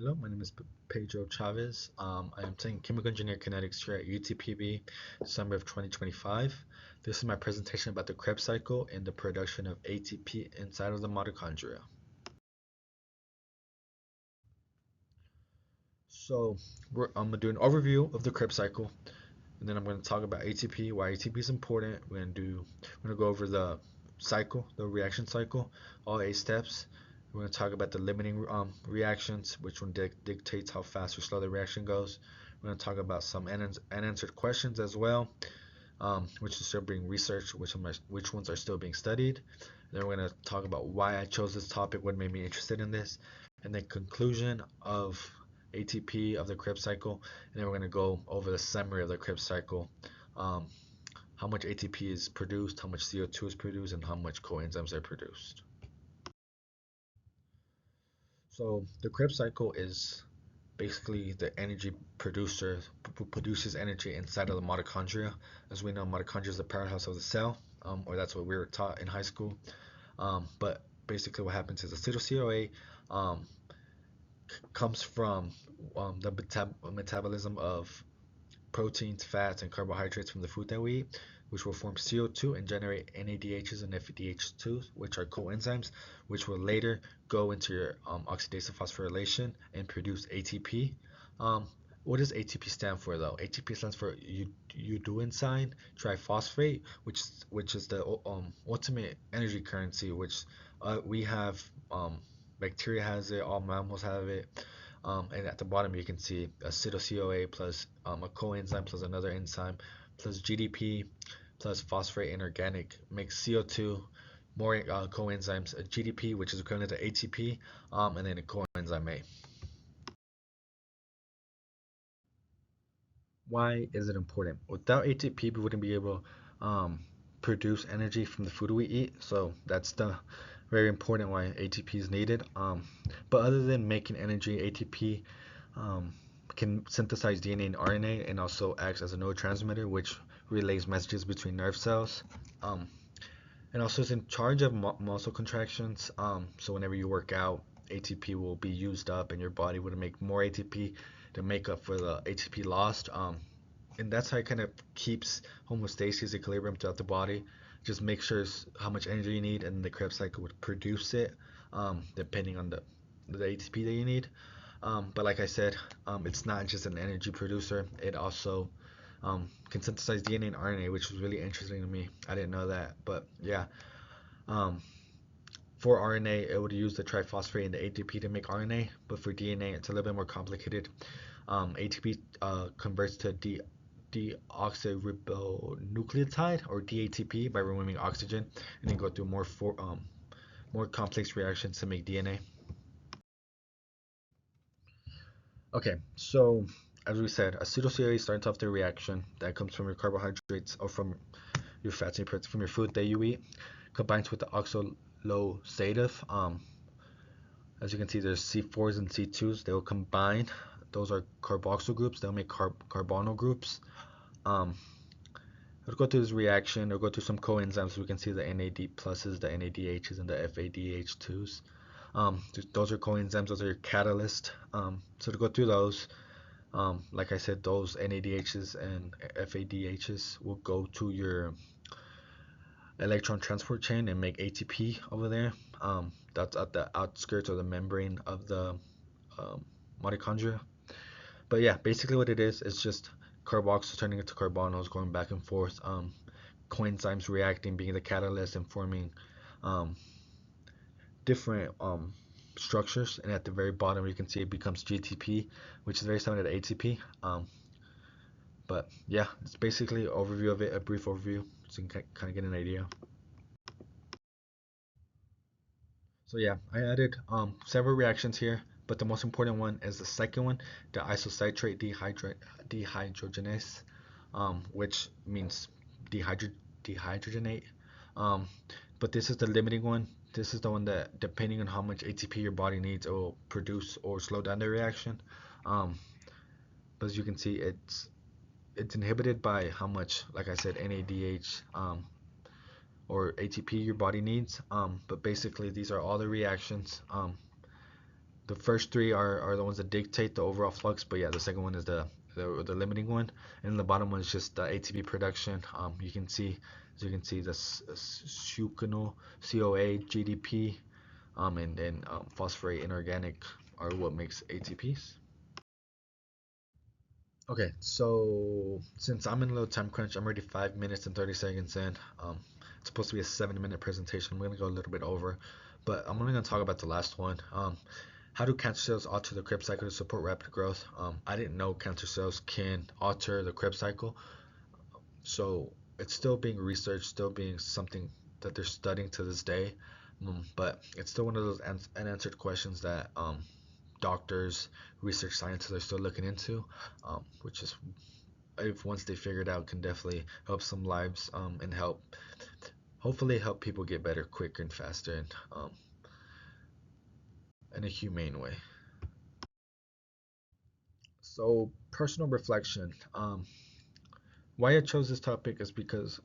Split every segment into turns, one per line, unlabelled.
Hello, my name is Pedro Chavez. I am taking Chemical Engineer Kinetics here at UTPB, December of 2025. This is my presentation about the Krebs cycle and the production of ATP inside of the mitochondria. So I'm going to do an overview of the Krebs cycle, and then I'm going to talk about ATP, why ATP is important. We're going to go over the cycle, the reaction cycle, all 8 steps. We're going to talk about the limiting reactions, which one dictates how fast or slow the reaction goes. We're going to talk about some unanswered questions as well, which is still being researched, which ones are still being studied. Then we're going to talk about why I chose this topic, what made me interested in this, and then conclusion of ATP of the Krebs cycle. And then we're going to go over the summary of the Krebs cycle, um, how much ATP is produced, how much CO2 is produced, and how much coenzymes are produced. So the Krebs cycle is basically the energy producer produces energy inside of the mitochondria. As we know, mitochondria is the powerhouse of the cell, or that's what we were taught in high school. But basically, what happens is acetyl-CoA um, comes from the metabolism of proteins, fats, and carbohydrates from the food that we eat, which will form CO2 and generate NADHs and FADH2s, which are coenzymes, which will later go into your oxidation phosphorylation and produce ATP. Um, what does ATP stand for though? ATP stands for udesine triphosphate, which is the ultimate energy currency, which we have. Bacteria has it, all mammals have it, and at the bottom you can see acetyl-CoA plus a coenzyme plus another enzyme plus GDP plus phosphate inorganic makes CO2, more coenzymes, a GDP which is equivalent to ATP, and then a coenzyme A. Why is it important? Without ATP, we wouldn't be able to produce energy from the food we eat. So that's the very important why ATP is needed. But other than making energy, ATP can synthesize DNA and RNA and also acts as a neurotransmitter, which relays messages between nerve cells. Um, and also is in charge of muscle contractions. So whenever you work out, ATP will be used up, and your body would make more ATP to make up for the ATP lost. And that's how it kind of keeps homeostasis, equilibrium throughout the body. Just make sure how much energy you need, and the Krebs cycle would produce it, depending on the ATP that you need. But like I said, it's not just an energy producer. It also can synthesize DNA and RNA, which was really interesting to me. I didn't know that, but yeah. Um, for RNA, it would use the triphosphate and the ATP to make RNA, but for DNA, it's a little bit more complicated. ATP converts to deoxyribonucleotide or DATP by removing oxygen, and then go through more complex reactions to make DNA. Okay, so as we said, acetyl-CoA starts off the reaction that comes from your carbohydrates or from your fats and proteins from your food that you eat, combines with the oxalosative. As you can see, there's C4s and C2s. They will combine. Those are carboxyl groups. They'll make carbonyl groups. Let's go through this reaction. We'll go through some coenzymes. We can see the NAD pluses, the NADHs, and the FADH2s. Those are coenzymes. Those are your catalysts. So to go through those, like I said, those NADHs and FADHs will go to your electron transport chain and make ATP over there. That's at the outskirts of the membrane of the mitochondria. But yeah, basically what it is just carboxyls turning into carbonyls, going back and forth. Coenzymes reacting, being the catalyst and forming different structures. And at the very bottom, you can see it becomes GTP, which is very similar to ATP. But yeah, it's basically an overview of it, a brief overview, so you can kind of get an idea. So yeah, I added several reactions here, but the most important one is the second one, the isocitrate dehydrogenase, which means dehydrogenate. Um, but this is the limiting one. This is the one that, depending on how much ATP your body needs, it will produce or slow down the reaction. But as you can see, it's inhibited by how much, like I said, NADH or ATP your body needs. But basically, these are all the reactions. the first three are the ones that dictate the overall flux, but yeah, the second one is the limiting one, and the bottom one is just the ATP production. You can see, as you can see, the succinyl CoA, GDP, and then phosphorate inorganic are what makes ATPs. Okay, so since I'm in a little time crunch, I'm already 5 minutes and 30 seconds in. It's supposed to be a 7-minute presentation. I'm gonna go a little bit over, but I'm only gonna talk about the last one. How do cancer cells alter the Krebs cycle to support rapid growth? I didn't know cancer cells can alter the Krebs cycle, so it's still being researched, still being something that they're studying to this day. But it's still one of those unanswered questions that doctors, research scientists are still looking into, which is, if once they figure it out, can definitely help some lives, and hopefully help people get better quicker and faster, and in a humane way. So personal reflection. Why I chose this topic is because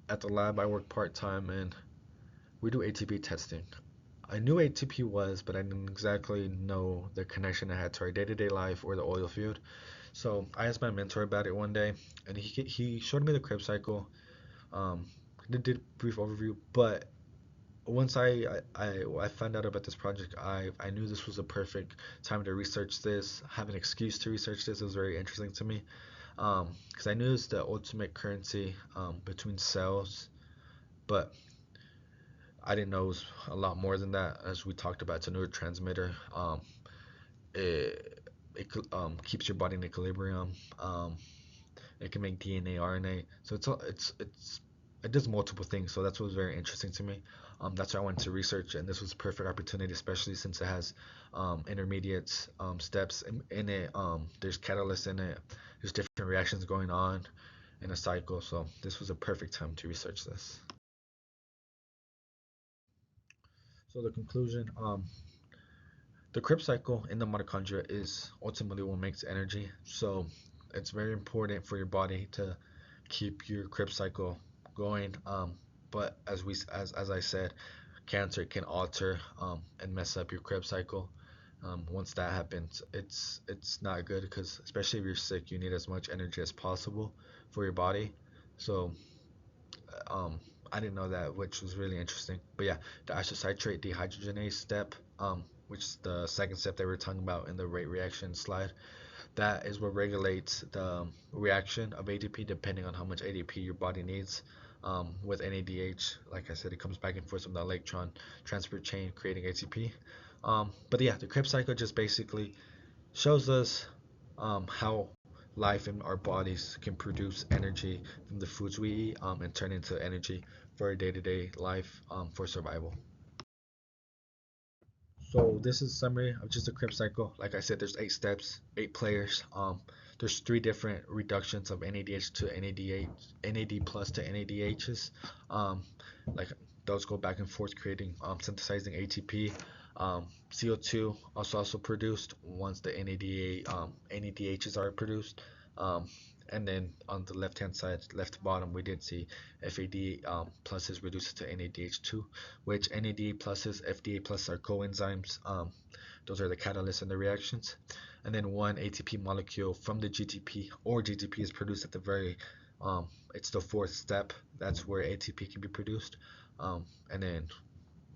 at the lab I work part time and we do ATP testing. I knew ATP was, but I didn't exactly know the connection it had to our day-to-day life or the oil field. So I asked my mentor about it one day, and he showed me the Krebs cycle. Um, did a brief overview, but once I found out about this project, I knew this was a perfect time to research this, have an excuse to research this. It was very interesting to me, because I knew it's the ultimate currency between cells, but I didn't know it was a lot more than that. As we talked about, it's a neurotransmitter. It keeps your body in equilibrium. It can make DNA, RNA. So it does multiple things. So that's what was very interesting to me. That's why I went to research, and this was a perfect opportunity, especially since it has intermediate steps in it. There's catalysts in it. There's different reactions going on in a cycle. So this was a perfect time to research this. So the conclusion, the Krebs cycle in the mitochondria is ultimately what makes energy. So it's very important for your body to keep your Krebs cycle going. But as I said, cancer can alter and mess up your Krebs cycle. Once that happens, it's not good, because especially if you're sick, you need as much energy as possible for your body. So um, I didn't know that, which was really interesting. But yeah, the isocitrate dehydrogenase step, which is the second step that we were talking about in the rate reaction slide, that is what regulates the reaction of ADP depending on how much ADP your body needs. With NADH, like I said, it comes back and forth from the electron transport chain, creating ATP. But yeah, the Krebs cycle just basically shows us how life in our bodies can produce energy from the foods we eat, and turn into energy for our day-to-day life, for survival. So this is a summary of just the Krebs cycle. Like I said, there's 8 steps, 8 players. There's 3 different reductions of NADH to NADH, NAD plus to NADHs. Like those go back and forth, creating synthesizing ATP. CO2 also produced once the NADHs are produced. Um, and then on the left hand side, left bottom, we did see FAD pluses reduced to NADH2, which NAD pluses, FDA plus are coenzymes. Those are the catalysts in the reactions. And then one ATP molecule from the GTP or GTP is produced at the it's the fourth step. That's where ATP can be produced. And then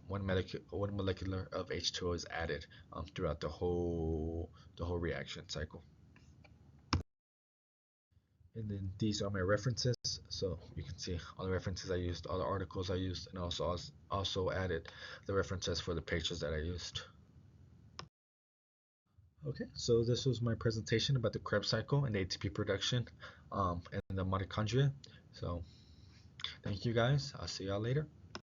one molecular of H2O is added throughout the whole reaction cycle. And then these are my references, so you can see all the references I used, all the articles I used, and also added the references for the pages that I used. Okay, so this was my presentation about the Krebs cycle and ATP production, and the mitochondria. So thank you guys. I'll see y'all later.